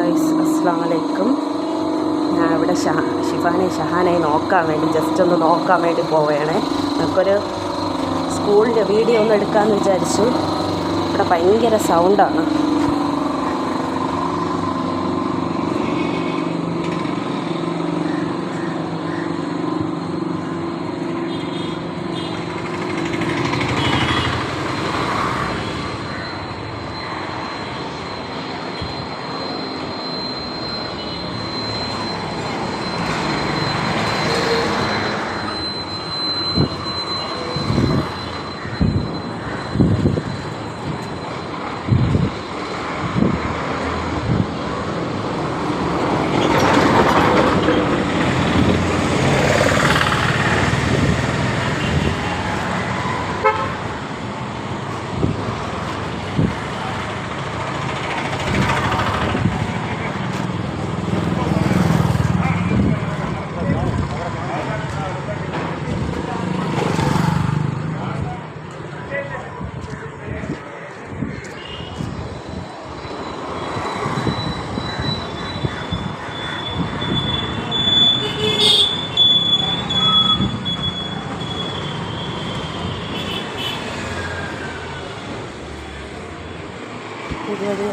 Guys അസ്സലാമു അലൈക്കും. ഞാൻ ഇവിടെ ഷഹാനെ നോക്കാൻ വേണ്ടി ജസ്റ്റ് ഒന്ന് നോക്കാൻ വേണ്ടി പോവുകയാണേ. നമുക്കൊരു സ്കൂളിൻ്റെ വീഡിയോ ഒന്ന് എടുക്കാമെന്ന് വിചാരിച്ചു. ഇവിടെ ഭയങ്കര സൗണ്ടാണ്.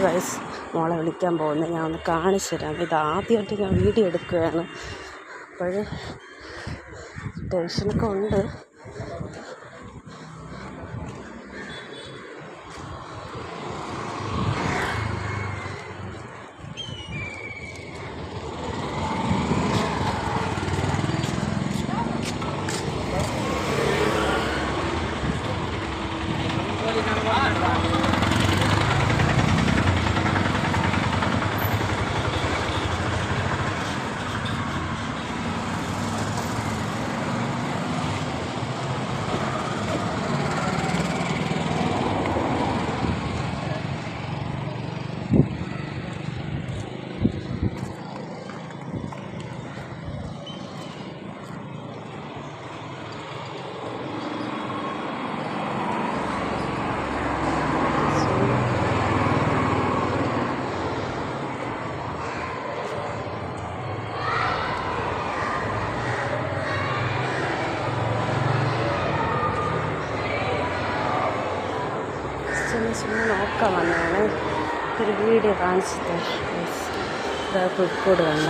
വയസ്സ് മോളെ വിളിക്കാൻ പോകുന്നത് ഞാൻ ഒന്ന് കാണിച്ചു തരാം. ഇത് ആദ്യമായിട്ട് ഞാൻ വീഡിയോ എടുക്കുകയാണ്. അപ്പോൾ ടെൻഷനൊക്കെ ഉണ്ട്. ചുമ്മാ നോക്കാൻ വന്നതാണ്. ഒരു വീഡിയോ കാണിച്ചിട്ട് കോഴിക്കോട് കണ്ട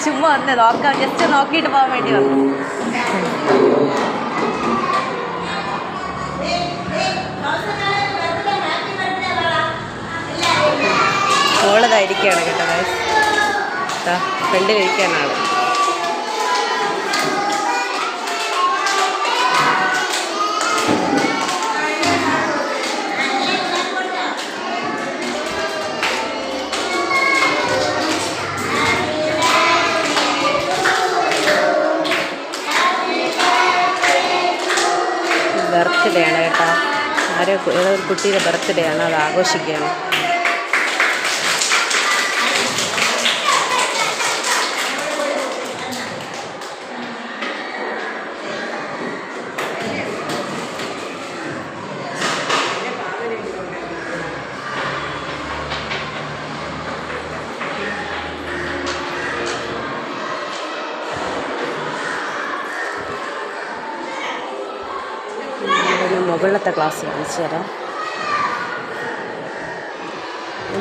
ചുമ്മാ വന്ന് നോക്കാം, ജസ്റ്റ് നോക്കിയിട്ട് പോകാൻ വേണ്ടി വന്നു. മോളതായിരിക്കുകയാണ് കേട്ടോ. ഫ്രണ്ട് കഴിക്കാനാണ്. ബർത്ത്ഡേ ആണ് കേട്ടോ. ഏതൊരു കുട്ടിയുടെ ബർത്ത്ഡേ ആണ്, അത് ആഘോഷിക്കുകയാണ്. മുകളിലത്തെ ക്ലാസ് കാണിച്ചു തരാം.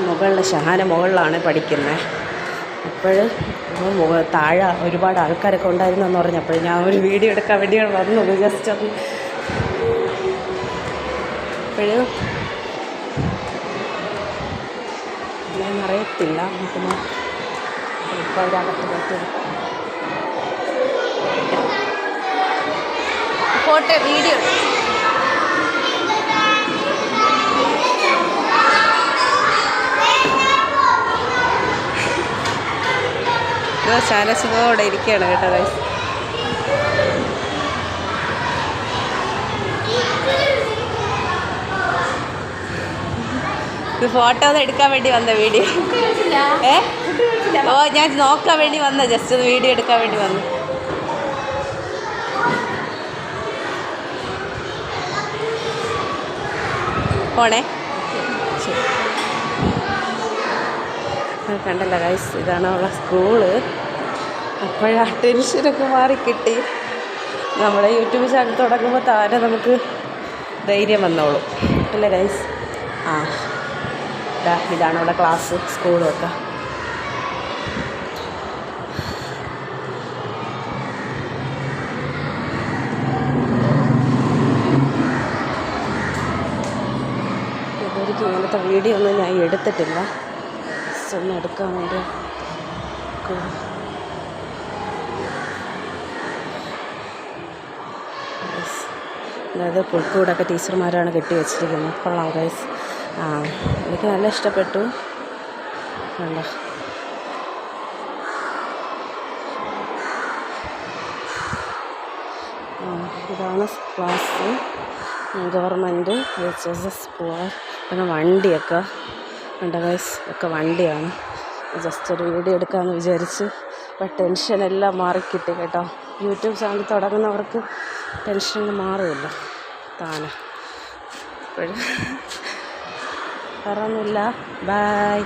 മുകളിലെ ഷഹാന മുകളിലാണ് പഠിക്കുന്നത്. അപ്പോൾ താഴെ ഒരുപാട് ആൾക്കാരൊക്കെ ഉണ്ടായിരുന്നെന്ന് പറഞ്ഞപ്പോൾ ഞാൻ ഒരു വീഡിയോ എടുക്കാൻ വേണ്ടി വന്നത് ജസ്റ്റ് ഒന്ന്. അപ്പോഴും ഞാനറിയത്തില്ല. നമുക്ക് ഇപ്പോൾ അവരകത്ത് പറ്റും ഫോട്ടോ വീഡിയോ. ശാലസുഖോടെ ഇരിക്കുകയാണ് കേട്ടോ ഗൈസ്. ഇത് ഫോട്ടോ ഒന്ന് എടുക്കാൻ വേണ്ടി വന്ന വീഡിയോ. ഓ ഞാൻ നോക്കാൻ വേണ്ടി വന്ന, ജസ്റ്റ് ഒന്ന് വീഡിയോ എടുക്കാൻ വേണ്ടി വന്നു. പോണേ. കണ്ടല്ലോ ഗൈസ്, ഇതാണ് അവളെ സ്കൂള്. അപ്പോഴാ ടെൻഷനൊക്കെ മാറിക്കിട്ടി. നമ്മുടെ യൂട്യൂബ് ചാനൽ തുടങ്ങുമ്പോൾ താരെ നമുക്ക് ധൈര്യം വന്നോളും അല്ലേ ഗൈസ്? ആ ഇതാണ് അവിടെ ക്ലാസ്, സ്കൂളും ഒക്കെ. ഇതൊരിക്കും ഇങ്ങനത്തെ വീഡിയോ ഒന്നും ഞാൻ എടുത്തിട്ടില്ല, ഒന്ന് എടുക്കാൻ വേണ്ടി. അതായത് പുൽക്കൂടൊക്കെ ടീച്ചർമാരാണ് കെട്ടി വെച്ചിരിക്കുന്നത്. കൊള്ളാം ഗൈസ്. എനിക്ക് നല്ല ഇഷ്ടപ്പെട്ടു. വേണ്ട ഇതാണ് ക്ലാസ്. ഗവൺമെൻറ് HSS പോവാൻ പിന്നെ വണ്ടിയൊക്കെ ഉണ്ട് ഗൈസ്. ഒക്കെ വണ്ടിയാണ്. ജസ്റ്റ് ഒരു വീഡിയോ എടുക്കാമെന്ന് വിചാരിച്ച്. അപ്പം ടെൻഷനെല്ലാം മാറിക്കിട്ടി കേട്ടോ. യൂട്യൂബ് ചാനൽ തുടങ്ങുന്നവർക്ക് ടെൻഷൻ മാറുമല്ലോ താനെ. അപ്പോഴും വേറൊന്നുമില്ല. ബൈ.